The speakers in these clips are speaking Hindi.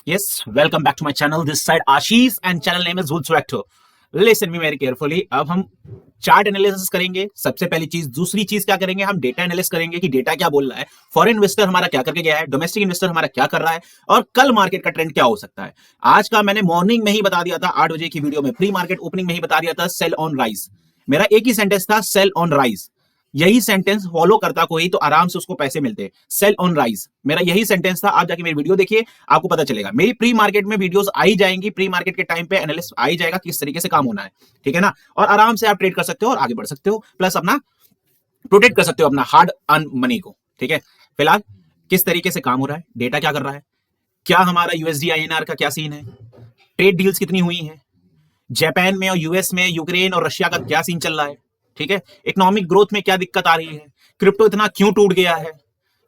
Yes, welcome back to my channel. This side Ashish and channel name is Wolves Vector. Listen me very carefully. अब हम चार्ट एनालिसिस करेंगे सबसे पहली चीज। दूसरी चीज क्या करेंगे, हम डेटा एनालिसिस करेंगे कि डेटा क्या बोल रहा है, फॉरेन इन्वेस्टर हमारा क्या करके गया है, डोमेस्टिक इन्वेस्टर हमारा क्या कर रहा है और कल मार्केट का ट्रेंड क्या हो सकता है। आज का मैंने मॉर्निंग में ही बता दिया था, 8 बजे की वीडियो में, प्री मार्केट ओपनिंग में ही बता दिया था, सेल ऑन राइज। मेरा एक ही सेंटेंस था, सेल ऑन राइज। यही सेंटेंस फॉलो करता कोई तो आराम से उसको पैसे मिलते। सेल ऑन राइज मेरा यही सेंटेंस था। आप जाके मेरी वीडियो देखिए, आपको पता चलेगा। मेरी प्री मार्केट में वीडियोस आई जाएंगी, प्री मार्केट के टाइम पे एनालिस्ट आई जाएगा किस तरीके से काम होना है, ठीक है ना। और आराम से आप ट्रेड कर सकते हो और आगे बढ़ सकते हो, प्लस अपना प्रोटेक्ट कर सकते हो अपना हार्ड अर्न मनी को, ठीक है। फिलहाल किस तरीके से काम हो रहा है, डेटा क्या कर रहा है, क्या हमारा यूएसडी आईएनआर का क्या सीन है, ट्रेड डील्स कितनी हुई हैं, जापान में और यूएस में यूक्रेन और रशिया का क्या सीन चल रहा है, ठीक है। इकोनॉमिक ग्रोथ में क्या दिक्कत आ रही है, क्रिप्टो इतना क्यों टूट गया है,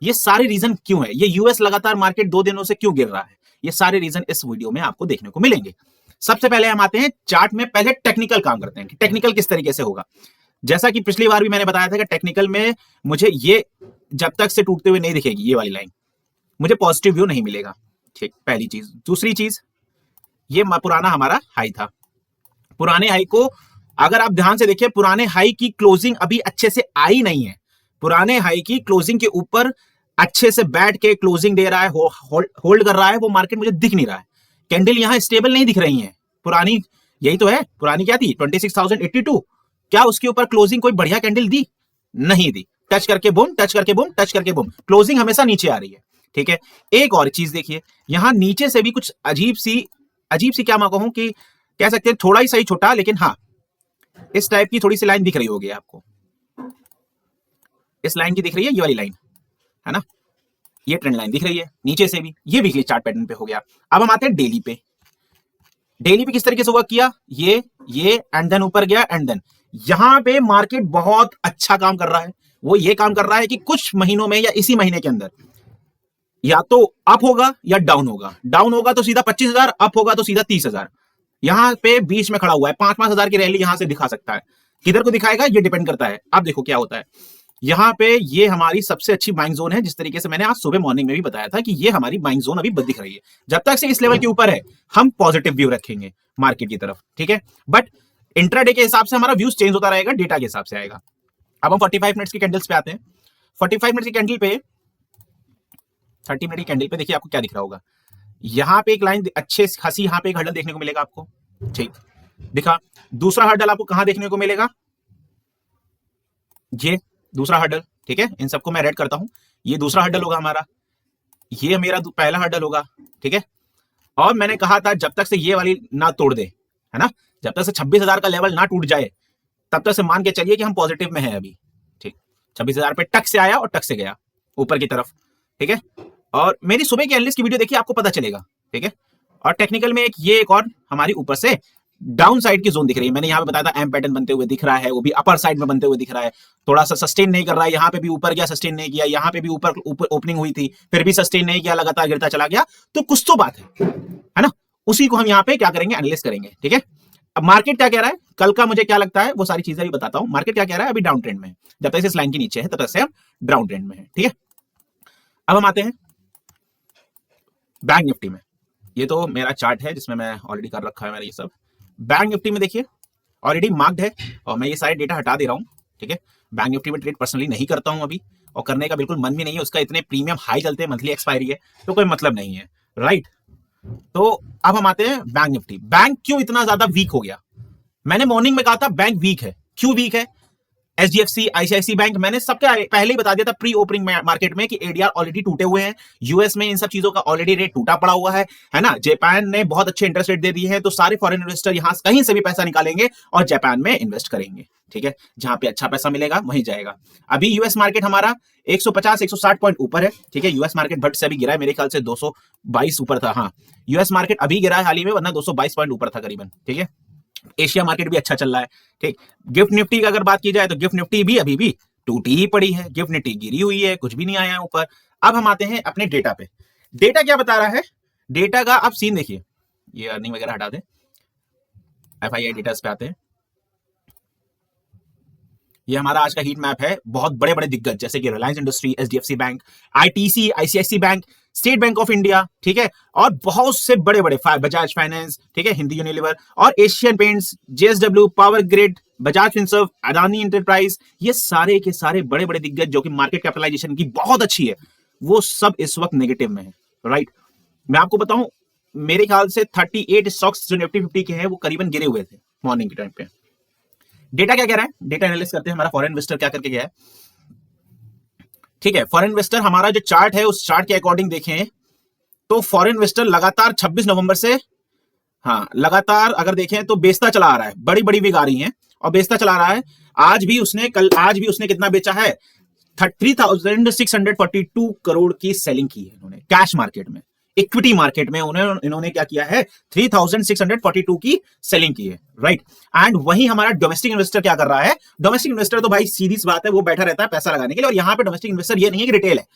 ये सारे रीजन क्यों है, ये यूएस लगातार मार्केट 2 दिनों से क्यों गिर रहा है, ये सारे रीजन इस वीडियो में आपको देखने को मिलेंगे। सबसे पहले हम आते हैं चार्ट में, पहले टेक्निकल काम करते हैं कि टेक्निकल किस तरीके से होगा। जैसा कि पिछली बार भी मैंने बताया था कि टेक्निकल में मुझे ये जब तक से टूटते हुए नहीं दिखेगी ये वाली लाइन, मुझे पॉजिटिव व्यू नहीं मिलेगा, ठीक। पहली चीज। दूसरी चीज, ये पुराना हमारा हाई था। पुराने हाई को अगर आप ध्यान से देखिए, पुराने हाई की क्लोजिंग अभी अच्छे से आई नहीं है। पुराने हाई की क्लोजिंग के ऊपर अच्छे से बैठ के क्लोजिंग दे रहा है, होल्ड कर रहा है, वो मार्केट मुझे दिख नहीं रहा है। कैंडल यहां स्टेबल नहीं दिख रही है पुरानी, यही तो है। पुरानी क्या थी, 26,082। क्या उसके ऊपर क्लोजिंग कोई बढ़िया कैंडल दी? नहीं दी। टच करके बूम, टच करके बूम, टच करके बूम, क्लोजिंग हमेशा नीचे आ रही है, ठीक है। एक और चीज देखिए, यहां नीचे से भी कुछ अजीब सी क्या मैं कहूं कि कह सकते हैं थोड़ा ही सही छोटा, लेकिन हाँ इस टाइप की थोड़ी सी लाइन दिख रही होगी आपको। इस लाइन की दिख रही है, ये वाली लाइन है ना, ये ट्रेंड लाइन दिख रही है नीचे से भी। ये वीकली चार्ट पैटर्न पे हो गया। अब हम आते हैं डेली पे। डेली पे किस तरीके से वर्क किया, ये एंड देन ऊपर गया, एंड देन यहां पे मार्केट बहुत अच्छा काम कर रहा है। वो ये काम कर रहा है कि कुछ महीनों में या इसी महीने के अंदर या तो अप होगा या डाउन होगा। डाउन होगा तो सीधा 25,000, अप होगा तो सीधा 30,000। यहां पे बीच में खड़ा हुआ है, 5,000 की रैली यहां से दिखा सकता है। किधर को दिखाएगा ये डिपेंड करता है। अब देखो क्या होता है, यहां पे ये हमारी सबसे अच्छी बाइंग जोन है, जिस तरीके से मैंने आज सुबह मॉर्निंग में भी बताया था कि ये हमारी बाइंग जोन अभी दिख रही है। जब तक से इस लेवल के ऊपर है हम पॉजिटिव व्यू रखेंगे मार्केट की तरफ, ठीक है। बट इंट्राडे के हिसाब से हमारा व्यूज चेंज होता रहेगा, डेटा के हिसाब से आएगा। अब हम 45 मिनट्स की कैंडल्स पे आते हैं। 45 मिनट्स की कैंडल पे, 30 मिनट की कैंडल पे देखिए आपको क्या दिख रहा होगा। यहां पे एक लाइन अच्छे खासी, यहां पे एक हर्डल देखने को मिलेगा आपको, ठीक दिखा। दूसरा हर्डल आपको कहां देखने को मिलेगा, ये दूसरा हर्डल, ठीक है। इन सबको मैं रेड करता हूं, ये दूसरा हर्डल होगा हमारा, ये मेरा पहला हर्डल होगा, ठीक है। और मैंने कहा था जब तक से ये वाली ना तोड़ दे, है ना, जब तक से 26,000 का लेवल ना टूट जाए तब तक से मान के चलिए कि हम पॉजिटिव में हैं अभी, ठीक। 26,000 पे टक से आया और टक से गया ऊपर की तरफ, ठीक है। और मेरी सुबह की एनालिस्ट की वीडियो देखिए, आपको पता चलेगा, ठीक है। और टेक्निकल में एक और हमारी ऊपर से डाउन साइड की जोन दिख रही है। मैंने यहां पे बताया था एम पैटर्न बनते हुए दिख रहा है, वो भी अपर साइड में बनते हुए दिख रहा है। थोड़ा सा सस्टेन नहीं कर रहा है, यहां पे भी ऊपर गया सस्टेन नहीं किया, यहां पे भी ऊपर ओपनिंग हुई थी फिर भी सस्टेन नहीं किया, लगातार गिरता चला गया। तो कुछ तो बात है ना। उसी को हम यहाँ पे क्या करेंगे, एनालिस करेंगे, ठीक है। अब मार्केट क्या कह रहा है, कल का मुझे क्या लगता है वो सारी चीजें भी बताता हूं। मार्केट क्या कह रहा है, अभी डाउन ट्रेंड में है। जब तक इस लाइन के नीचे है तब तक से हम डाउन ट्रेंड में है, ठीक है। अब हम आते हैं बैंक निफ्टी में। ये तो मेरा चार्ट है जिसमें मैं ऑलरेडी कर रखा है मैंने ये सब। बैंक निफ्टी में देखिए ऑलरेडी मार्क्ड है और मैं ये सारे डेटा हटा दे रहा हूं, ठीक है। बैंक निफ्टी में ट्रेड पर्सनली नहीं करता हूं अभी, और करने का बिल्कुल मन भी नहीं है। उसका इतने प्रीमियम हाई चलते हैं, मंथली एक्सपायरी है, तो कोई मतलब नहीं है, राइट। तो अब हम आते हैं बैंक निफ्टी। बैंक क्यों इतना ज्यादा वीक हो गया, मैंने मॉर्निंग में कहा था बैंक वीक है। क्यों वीक है, एचडीएफसी, आईसीआईसी बैंक, मैंने सबके पहले ही बता दिया था प्री ओपनिंग मार्केट में कि एडीआर ऑलरेडी टूटे हुए हैं। यूएस में इन सब चीजों का ऑलरेडी रेट टूटा पड़ा हुआ है ना। जापान ने बहुत अच्छे इंटरेस्ट रेट दे दिए हैं, तो सारे फॉरेन इन्वेस्टर यहां कहीं से भी पैसा निकालेंगे और जापान में इन्वेस्ट करेंगे, ठीक है। जहां पे अच्छा पैसा मिलेगा वहीं जाएगा। अभी यूएस मार्केट हमारा 150-160 पॉइंट ऊपर है, ठीक है। यूएस मार्केट भट से अभी गिरा है, मेरे ख्याल से 222 ऊपर था। हाँ, यूएस मार्केट अभी गिरा है हाल ही में, वरना 222 पॉइंट ऊपर था करीबन, ठीक है। एशिया मार्केट भी अच्छा चल रहा है, ठीक। गिफ्ट निफ्टी की अगर बात की जाए तो गिफ्ट निफ्टी भी अभी भी टूटी ही पड़ी है, गिफ्ट निफ्टी गिरी हुई है, कुछ भी नहीं आया ऊपर। अब हम आते हैं अपने डेटा पे। डेटा क्या बता रहा है, डेटा का आप सीन देखिए, ये अर्निंग वगैरह हटा दें, एफआईआई डेटा पे आते हैं। ये हमारा आज का हीट मैप है। बहुत बड़े बड़े दिग्गज जैसे कि Reliance industry, HDFC bank, ITC, ICICI bank, state bank of India, ठीक है, और बहुत से बड़े बड़े बजाज फाइनेंस, ठीक है, हिंदी यूनिलीवर और Asian paints, JSW, power grid, Bajaj Finserv, Adani enterprise, ये सारे के सारे बड़े बड़े दिग्गज जो कि मार्केट कैपिटलाइजेशन की बहुत अच्छी है, वो सब इस वक्त नेगेटिव में है, राइट। मैं आपको बताऊं, मेरे ख्याल से 38 स्टॉक्स जो निफ्टी 50 के हैं वो करीबन गिरे हुए थे मॉर्निंग के टाइम पे। डेटा क्या कह रहा है, डेटा एनालिसिस करते हैं, हमारा फॉरेन इन्वेस्टर क्या करके गया है, ठीक है। फॉरेन इन्वेस्टर हमारा जो चार्ट है उस चार्ट के अकॉर्डिंग देखें तो फॉरेन इन्वेस्टर लगातार 26 नवंबर से, हाँ, लगातार अगर देखें तो बेचता चला आ रहा है, बड़ी बड़ी बिग आ रही हैं और बेचता चला आ रहा है। आज भी उसने कितना बेचा है, 3642 करोड़ की सेलिंग की है इन्होंने कैश मार्केट में। इक्विटी मार्केट में इन्होंने क्या किया है, 3642 की सेलिंग की है, राइट। एंड वही हमारा डोमेस्टिक इन्वेस्टर क्या कर रहा है, डोमेस्टिक इन्वेस्टर तो भाई सीधी सी बात है, वो बैठा रहता है पैसा लगाने के लिए। और यहाँ पे डोमेस्टिक इन्वेस्टर ये नहीं है कि रिटेल है,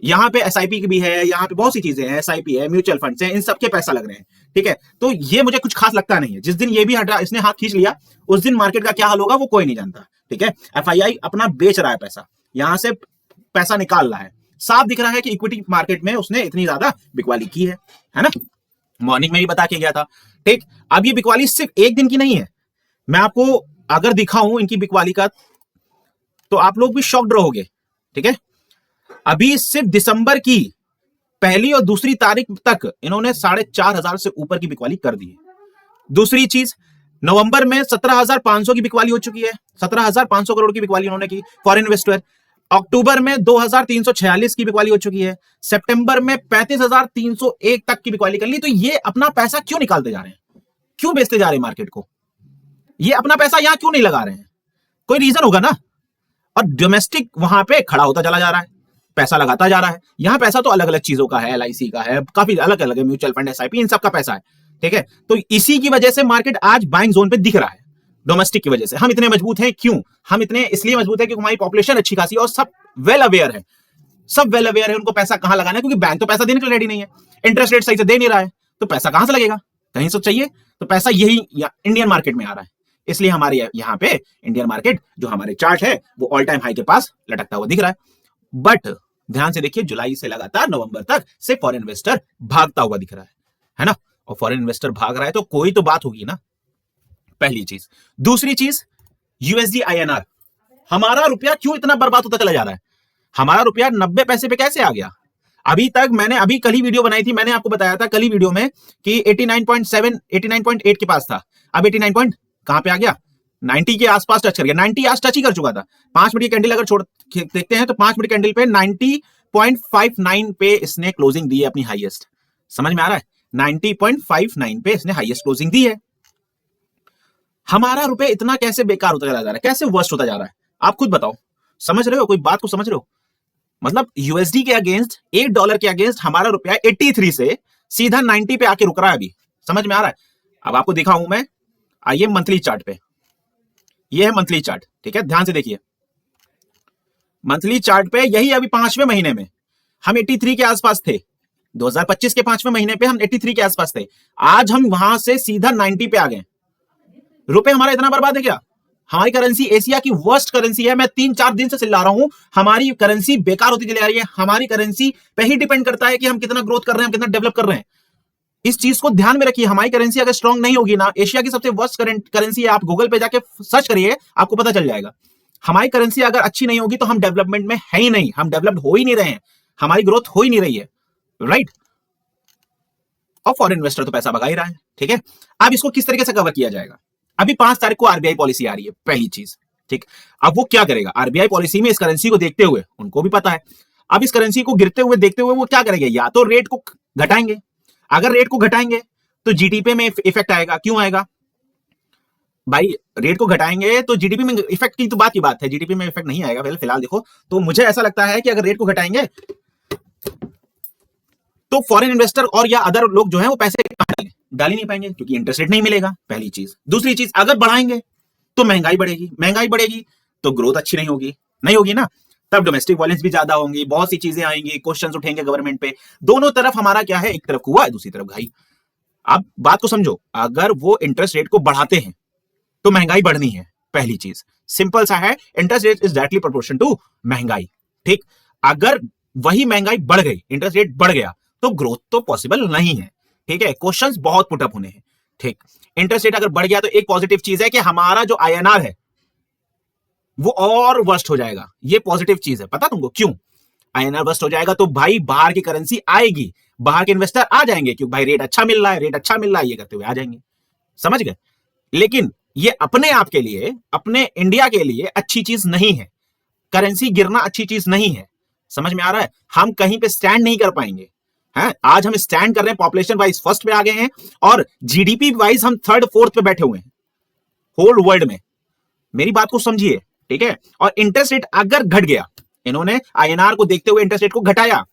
यहाँ पे एसआईपी की भी है, यहाँ पे बहुत सी चीजें हैं, एसआईपी है, म्यूचुअल फंड्स हैं, इन सबके पैसा लग रहे हैं, ठीक है। तो ये मुझे कुछ खास लगता नहीं है। जिस दिन ये भी हटा, इसने हाथ खींच लिया, उस दिन मार्केट का क्या हाल होगा वो कोई नहीं जानता, ठीक है। एफआईआई अपना बेच रहा है पैसा, यहां से पैसा निकाल रहा है, साफ दिख रहा है कि इक्विटी मार्केट में उसने इतनी ज्यादा बिकवाली की है ना। मॉर्निंग में भी बता के गया था, ठीक। अब ये बिकवाली सिर्फ एक दिन की नहीं है, मैं आपको अगर दिखाऊं इनकी बिकवाली का तो आप लोग भी शॉक्ड रहोगे, ठीक है। अभी सिर्फ दिसंबर की पहली और दूसरी तारीख तक इन्होंने 4,500 से ऊपर की बिकवाली कर दी है। दूसरी चीज, नवंबर में 17,500 की बिकवाली हो चुकी है, 17,500 करोड़ की बिकवाली उन्होंने की फॉरेन इन्वेस्टर। अक्टूबर में 2,346 की बिकवाली हो चुकी है, सितंबर में 35,301 तक की बिकवाली कर ली। तो ये अपना पैसा क्यों निकालते जा रहे हैं, क्यों बेचते जा रहे हैं मार्केट को, ये अपना पैसा यहां क्यों नहीं लगा रहे हैं, कोई रीजन होगा ना। और डोमेस्टिक वहां पे खड़ा होता चला जा रहा है, पैसा लगाता जा रहा है। यहां पैसा तो अलग अलग चीजों का है, एलआईसी का है, काफी अलग अलग है, म्यूचुअल फंड, एसआईपी, इन सब का पैसा है, ठीक है। तो इसी की वजह से मार्केट आज बाइंग जोन पे दिख रहा है, डोमेस्टिक की वजह से। हम इतने मजबूत हैं क्यों, हम इतने इसलिए मजबूत है क्योंकि हमारी पॉपुलेशन अच्छी खासी है और सब वेल अवेयर है, सब वेल अवेयर है उनको पैसा कहां लगाना है, क्योंकि बैंक तो पैसा देने के लिए रेडी नहीं है, इंटरेस्ट रेट सही से दे नहीं रहा है, तो पैसा कहां से लगेगा, कहीं से चाहिए। तो पैसा यही इंडियन मार्केट में आ रहा है, इसलिए हमारे यहाँ पे इंडियन मार्केट जो हमारे चार्ट है वो ऑल टाइम हाई के पास लटकता हुआ दिख रहा है। बट ध्यान से देखिए, जुलाई से लगातार नवंबर तक से फॉरेन इन्वेस्टर भागता हुआ दिख रहा है ना। और फॉरेन इन्वेस्टर भाग रहा है तो कोई तो बात होगी ना, पहली चीज। दूसरी चीज, यूएसडी आईएनआर, हमारा रुपया क्यों इतना बर्बाद होता चला जा रहा है, हमारा रुपया 90 पैसे पे कैसे आ गया। अभी तक मैंने अभी कल ही वीडियो बनाई थी, मैंने आपको बताया था कल ही वीडियो में कि 89.7 89.8 के पास था, अब 89 कहां पे आ गया, 90 के आसपास टच कर गया, 90 आज टच ही कर चुका था। 5 मिनट की कैंडल अगर छोड़ देखते हैं तो 5 मिनट कैंडल पे 90.59 पे इसने क्लोजिंग दी है अपनी हाईएस्ट, समझ में आ रहा है, 90.59 पे इसने हाईएस्ट क्लोजिंग दी है। हमारा रुपए इतना कैसे बेकार होता चला जा रहा है, कैसे वर्स्ट होता जा रहा है, आप खुद बताओ, समझ रहे हो, कोई बात को समझ रहे हो। मतलब यूएसडी के अगेंस्ट, $1 के अगेंस्ट हमारा रुपया 83 से सीधा 90 पे आके रुक रहा है, अभी समझ में आ रहा है। अब आपको दिखाऊं मैं, आइए मंथली चार्ट पे, ये है मंथली चार्ट, ठीक है, ध्यान से देखिए। मंथली चार्ट पे यही अभी 5वें महीने में हम 83 के आसपास थे, 2025 के 5वें महीने पे हम 83 के आसपास थे, आज हम वहां से सीधा 90 पे आ गए। रुपए हमारा इतना बर्बाद है क्या, हमारी करेंसी एशिया की वर्स्ट करेंसी है, मैं 3-4 दिन से चिल्ला रहा हूं, हमारी करेंसी बेकार होती चली आ रही है। हमारी करेंसी पे ही डिपेंड करता है कि हम कितना ग्रोथ कर रहे हैं, हम कितना डेवलप कर रहे हैं। इस चीज को ध्यान में रखिए, हमारी करेंसी अगर स्ट्रांग नहीं होगी ना, एशिया की सबसे वर्स्ट करेंसी है, आप गूगल पे जाके सर्च करिए, आपको पता चल जाएगा। हमारी करेंसी अगर अच्छी नहीं होगी तो हम डेवलपमेंट में है ही नहीं, हम डेवलप्ड हो ही नहीं रहे हैं, हमारी ग्रोथ हो ही नहीं रही है, राइट। और फॉरेन इन्वेस्टर तो पैसा भगा ही रहा है, ठीक है। अब इसको किस तरीके से कवर किया जाएगा, अभी 5 तारीख को आरबीआई पॉलिसी आ रही है, पहली चीज, ठीक। अब वो क्या करेगा, आरबीआई पॉलिसी में इस करेंसी को देखते हुए, उनको भी पता है, अब इस करेंसी को गिरते हुए देखते हुए वो क्या करेंगे, या तो रेट को घटाएंगे, अगर रेट को घटाएंगे तो जीडीपी में इफेक्ट आएगा। क्यों आएगा भाई, रेट को घटाएंगे तो जीडीपी में इफेक्ट की तो बात है, जीडीपी में इफेक्ट नहीं आएगा फिलहाल देखो। तो मुझे ऐसा लगता है कि अगर रेट को घटाएंगे तो फॉरेन इन्वेस्टर और या अदर लोग जो है वो पैसे डाल ही नहीं पाएंगे, क्योंकि इंटरेस्ट रेट नहीं मिलेगा, पहली चीज। दूसरी चीज, अगर बढ़ाएंगे तो महंगाई बढ़ेगी तो ग्रोथ अच्छी नहीं होगी ना, तब डोमेस्टिक वॉल्यूम्स भी ज्यादा होंगी, बहुत सी चीजें आएंगी, क्वेश्चंस उठेंगे गवर्नमेंट पे। दोनों तरफ हमारा क्या है, एक तरफ कुआ है, दूसरी तरफ घाई। अब बात को समझो, अगर वो इंटरेस्ट रेट को बढ़ाते हैं तो महंगाई बढ़नी है, पहली चीज, सिंपल सा है, interest rate is directly proportion to महंगाई, ठीक। अगर वही महंगाई बढ़ गई, इंटरेस्ट रेट बढ़ गया, तो ग्रोथ तो पॉसिबल नहीं है। ठीक है, क्वेश्चंस बहुत पुटअप होने हैं। ठीक, इंटरेस्ट रेट अगर बढ़ गया तो एक पॉजिटिव चीज है कि हमारा जो आईएनआर है वो और वर्स्ट हो जाएगा। ये पॉजिटिव चीज है, पता तुमको क्यों? आईएनआर वर्स्ट हो जाएगा तो भाई बाहर की करेंसी आएगी, बाहर के इन्वेस्टर आ जाएंगे, क्योंकि भाई रेट अच्छा मिल रहा है, रेट अच्छा मिल रहा है, ये करते हुए आ जाएंगे। समझ गए? लेकिन ये अपने आप के लिए, अपने इंडिया के लिए अच्छी चीज नहीं है। करेंसी गिरना अच्छी चीज नहीं है। समझ में आ रहा है? हम कहीं पे स्टैंड नहीं कर पाएंगे। हैं? आज हम स्टैंड कर रहे हैं, पॉपुलेशन वाइज फर्स्ट पे आ गए हैं और जीडीपी वाइज हम थर्ड फोर्थ पे बैठे हुए हैं होल वर्ल्ड में। मेरी बात को समझिए, ठीक है? और इंटरेस्ट रेट अगर घट गया, इन्होंने आईएनआर को देखते हुए इंटरेस्ट रेट को घटाया,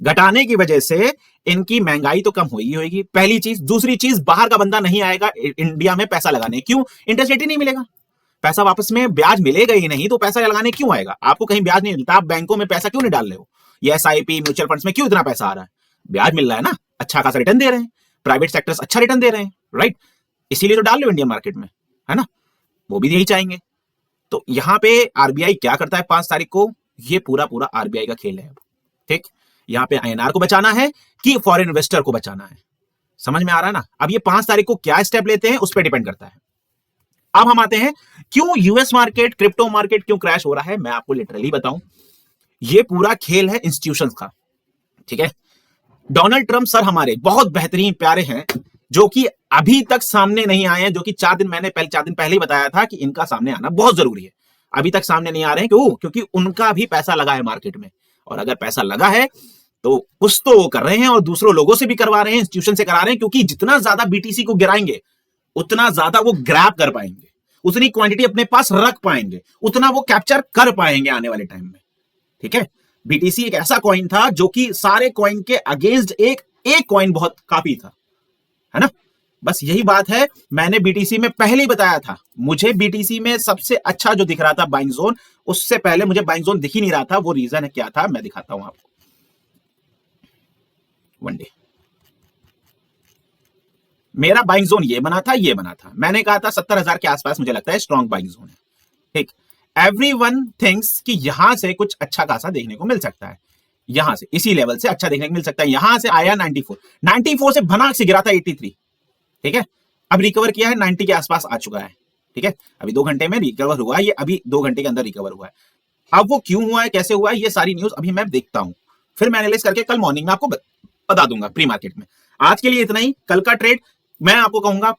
घटाने की वजह से इनकी महंगाई तो कम होगी होगी, पहली चीज। दूसरी चीज, बाहर का बंदा नहीं आएगा इंडिया में पैसा लगाने। क्यों? इंटरेस्ट रेट ही नहीं मिलेगा, पैसा वापस में ब्याज मिलेगा ही नहीं, तो पैसा लगाने क्यों आएगा? आपको कहीं ब्याज नहीं मिलता, आप बैंकों में पैसा क्यों नहीं डाल रहे हो? ये एसआईपी, म्यूचुअल फंड्स में क्यों इतना पैसा आ रहा है? ब्याज मिल रहा है ना, अच्छा खासा रिटर्न दे रहे हैं, प्राइवेट सेक्टर्स अच्छा रिटर्न दे रहे हैं, राइट? इसीलिए तो डाल रहे हो इंडियन मार्केट में, है ना? वो भी यही चाहेंगे। तो यहां पे आरबीआई क्या करता है 5 तारीख को? ये पूरा पूरा आरबीआई का खेल है। ठीक, यहां पे आईएनआर को बचाना है कि फॉरेन इन्वेस्टर को बचाना है? समझ में आ रहा है ना? अब ये 5 तारीख को क्या स्टेप लेते हैं उस पर डिपेंड करता है। अब हम आते हैं क्यों यूएस मार्केट, क्रिप्टो मार्केट क्यों क्रैश हो रहा है। मैं आपको लिटरली बताऊं, ये पूरा खेल है इंस्टीट्यूशंस का। ठीक है, डोनाल्ड ट्रंप सर हमारे बहुत बेहतरीन प्यारे हैं, जो कि अभी तक सामने नहीं आए हैं, जो कि 4 दिन पहले ही बताया था कि इनका सामने आना बहुत जरूरी है। अभी तक सामने नहीं आ रहे हैं। क्यों? क्योंकि उनका भी पैसा लगा है मार्केट में, और अगर पैसा लगा है तो कुछ तो वो कर रहे हैं और दूसरों लोगों से भी करवा रहे हैं, इंस्टीट्यूशन से करा रहे हैं, क्योंकि जितना ज्यादा बीटीसी को गिराएंगे उतना ज्यादा वो ग्रैब कर पाएंगे, उतनी क्वांटिटी अपने पास रख पाएंगे, उतना वो कैप्चर कर पाएंगे आने वाले टाइम में। ठीक है, बीटीसी एक ऐसा कॉइन था जो कि सारे कॉइन के अगेंस्ट एक कॉइन बहुत काफी था, है ना? बस यही बात है। मैंने बीटीसी में पहले ही बताया था, मुझे बीटीसी में सबसे अच्छा जो दिख रहा था बाइंग जोन, उससे पहले मुझे बाइंग जोन दिख ही नहीं रहा था। वो रीजन है क्या था, मैं दिखाता हूं आपको। वन डे मेरा बाइंग जोन ये बना था, ये बना था। मैंने कहा था 70,000 के आसपास मुझे लगता है स्ट्रॉन्ग बाइंग जोन है। ठीक, एवरीवन थिंक्स कि यहां से कुछ अच्छा खासा देखने को मिल सकता है, यहां से इसी लेवल से अच्छा देखने को मिल सकता है। यहां से आया 94 से भनाक से गिरा था 83। ठीक है, अब रिकवर किया है, 90 के आसपास आ चुका है। ठीक है, अभी 2 घंटे में रिकवर हुआ है, ये अभी 2 घंटे के अंदर रिकवर हुआ है। अब वो क्यों हुआ है, कैसे हुआ है, ये सारी न्यूज अभी मैं देखता हूं, फिर मैं एनालाइज करके कल मॉर्निंग में आपको बता दूंगा प्री मार्केट में। आज के लिए इतना ही। कल का ट्रेड मैं आपको कहूंगा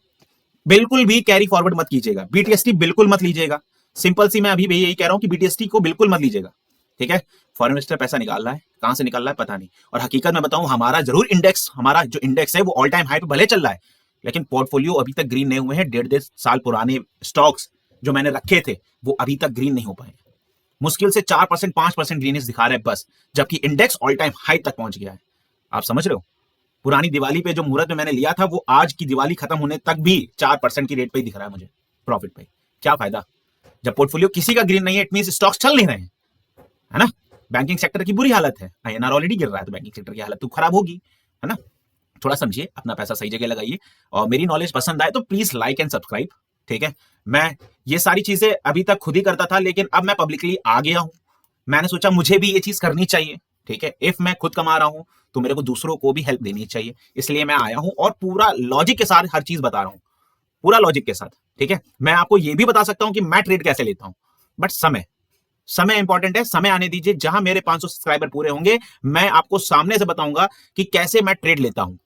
बिल्कुल भी कैरी फॉरवर्ड मत कीजिएगा, बीटीएसटी बिल्कुल मत लीजिएगा। सिंपल सी मैं अभी भी यही कह रहा हूं कि बीटीएसटी को बिल्कुल मत लीजिएगा। ठीक है, फॉरेन इन्वेस्टर पैसा निकाल रहा है, कहां से निकाल रहा है पता नहीं। और हकीकत में बताऊं, हमारा जरूर इंडेक्स, हमारा जो इंडेक्स है वो ऑल टाइम हाई पे भले चल रहा है, लेकिन पोर्टफोलियो अभी तक ग्रीन नहीं हुए हैं। 1.5 साल पुराने स्टॉक्स जो मैंने रखे थे वो अभी तक ग्रीन नहीं हो पाए। मुश्किल से 4% 5% ग्रीनेस दिखा रहे हैं बस, जबकि इंडेक्स ऑल टाइम हाई तक पहुंच गया है। आप समझ रहे हो? पुरानी दिवाली पे जो मुहूर्त में मैंने लिया था वो आज की दिवाली खत्म होने तक भी 4% की रेट पे ही दिख रहा है मुझे, प्रॉफिट पे। क्या फायदा जब पोर्टफोलियो किसी का ग्रीन नहीं है? इट मींस स्टॉक्स चल नहीं रहे हैं, है ना? बैंकिंग सेक्टर की बुरी हालत है, आईएनआर ऑलरेडी गिर रहा है, तो बैंकिंग सेक्टर की हालत तो खराब होगी, है ना? थोड़ा समझिए, अपना पैसा सही जगह लगाइए, और मेरी नॉलेज पसंद आए तो प्लीज लाइक एंड सब्सक्राइब। ठीक है, मैं ये सारी चीजें अभी तक खुद ही करता था, लेकिन अब मैं पब्लिकली आ गया हूं। मैंने सोचा मुझे भी ये चीज करनी चाहिए। ठीक है, इफ मैं खुद कमा रहा हूं तो मेरे को दूसरों को भी हेल्प देनी चाहिए, इसलिए मैं आया हूं और पूरा लॉजिक के साथ हर चीज बता रहा हूं, पूरा लॉजिक के साथ। ठीक है, मैं आपको ये भी बता सकता हूं कि मैं ट्रेड कैसे लेता हूं, बट समय इंपॉर्टेंट है। समय आने दीजिए, जहां मेरे 500 सब्सक्राइबर पूरे होंगे मैं आपको सामने से बताऊंगा कि कैसे मैं ट्रेड लेता हूं।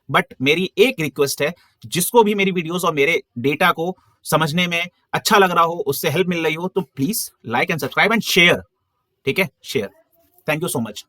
बट मेरी एक रिक्वेस्ट है, जिसको भी मेरी वीडियोस और मेरे डेटा को समझने में अच्छा लग रहा हो, उससे हेल्प मिल रही हो, तो please like and subscribe and share. ठीक है, share. Thank you so much.